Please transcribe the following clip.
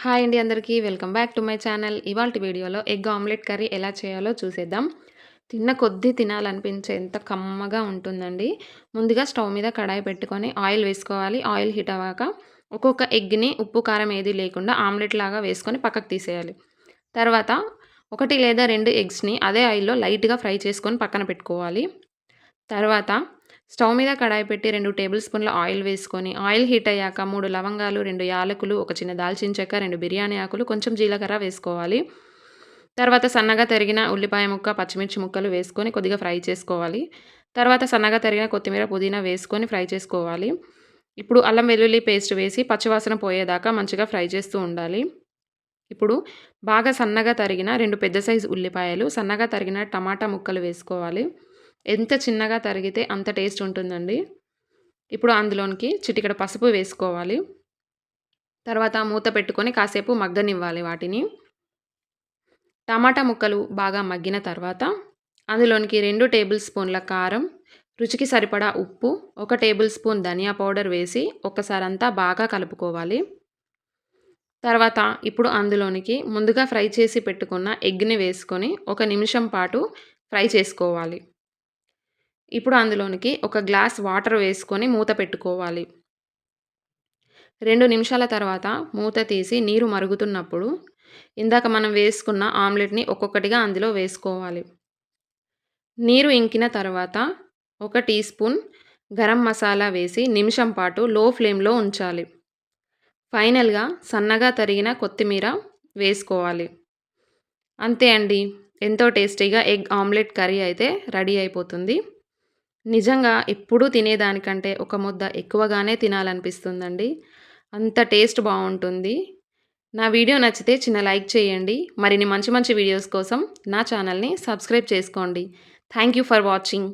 Hi అండి అందరికీ. Welcome back to my channel. ఇవాల్టి వీడియోలో ఎగ్ ఆమ్లెట్ కర్రీ ఎలా చేయాలో చూసేద్దాం. తిన్న కొద్దీ తినాలనిపించేంత కమ్మగా ఉంటుందండి. ముందుగా స్టవ్ మీద కడాయి పెట్టుకొని ఆయిల్ వేసుకోవాలి. ఆయిల్ హీట్ అవ్వాక ఒక్కొక్క ఎగ్‌ని ఉప్పు, కారం ఏది లేకుండా ఆమ్లెట్ లాగా వేసుకొని పక్కకు తీసేయాలి. తర్వాత 1 లేదా 2 ఎగ్స్‌ని అదే ఆయిల్‌లో లైట్‌గా ఫ్రై చేసుకొని పక్కన పెట్టుకోవాలి. తర్వాత స్టవ్ మీద కడాయి పెట్టి 2 టేబుల్ స్పూన్ల ఆయిల్ వేసుకొని, ఆయిల్ హీట్ అయ్యాక 3 లవంగాలు, 2 యాలకులు, ఒక చిన్న దాల్చిన చెక్క, 2 బిర్యానీ ఆకులు, కొంచెం జీలకర్ర వేసుకోవాలి. తర్వాత సన్నగా తరిగిన ఉల్లిపాయ ముక్క, పచ్చిమిర్చి ముక్కలు వేసుకొని కొద్దిగా ఫ్రై చేసుకోవాలి. తర్వాత సన్నగా తరిగిన కొత్తిమీర, పుదీనా వేసుకొని ఫ్రై చేసుకోవాలి. ఇప్పుడు అల్లం వెల్లుల్లి పేస్ట్ వేసి పచ్చివాసన పోయేదాకా మంచిగా ఫ్రై చేస్తూ ఉండాలి. ఇప్పుడు బాగా సన్నగా తరిగిన 2 పెద్ద సైజు ఉల్లిపాయలు, సన్నగా తరిగిన టమాటా ముక్కలు వేసుకోవాలి. ఎంత చిన్నగా తరిగితే అంత టేస్ట్ ఉంటుందండి. ఇప్పుడు అందులోనికి చిటికెడు పసుపు వేసుకోవాలి. తర్వాత మూత పెట్టుకొని కాసేపు మగ్గనివ్వాలి వాటిని. టమాటా ముక్కలు బాగా మగ్గిన తర్వాత అందులోనికి 2 టేబుల్ స్పూన్ల కారం, రుచికి సరిపడా ఉప్పు, 1 టేబుల్ స్పూన్ ధనియా పౌడర్ వేసి ఒక్కసారంతా బాగా కలుపుకోవాలి. తర్వాత ఇప్పుడు అందులోనికి ముందుగా ఫ్రై చేసి పెట్టుకున్న ఎగ్‌ని వేసుకొని 1 నిమిషం పాటు ఫ్రై చేసుకోవాలి. ఇప్పుడు అందులోనికి ఒక గ్లాస్ వాటర్ వేసుకొని మూత పెట్టుకోవాలి. 2 నిమిషాల తర్వాత మూత తీసి నీరు మరుగుతున్నప్పుడు ఇందాక మనం వేసుకున్న ఆమ్లెట్‌ని ఒక్కొక్కటిగా అందులో వేసుకోవాలి. నీరు ఇంకిన తర్వాత 1 టీ స్పూన్ గరం మసాలా వేసి నిమిషం పాటు లో ఫ్లేమ్‌లో ఉంచాలి. ఫైనల్‌గా సన్నగా తరిగిన కొత్తిమీర వేసుకోవాలి. అంతే అండి. ఎంతో టేస్టీగా ఎగ్ ఆమ్లెట్ కర్రీ అయితే రెడీ అయిపోతుంది. నిజంగా ఎప్పుడూ తినేదానికంటే ఒక ముద్ద ఎక్కువగానే తినాలనిపిస్తుందండి. అంత టేస్ట్ బావుంటుంది. నా వీడియో నచ్చితే చిన్న లైక్ చేయండి. మరిన్ని మంచి మంచి వీడియోస్ కోసం నా ఛానల్‌ని సబ్స్క్రైబ్ చేసుకోండి. Thank you for watching.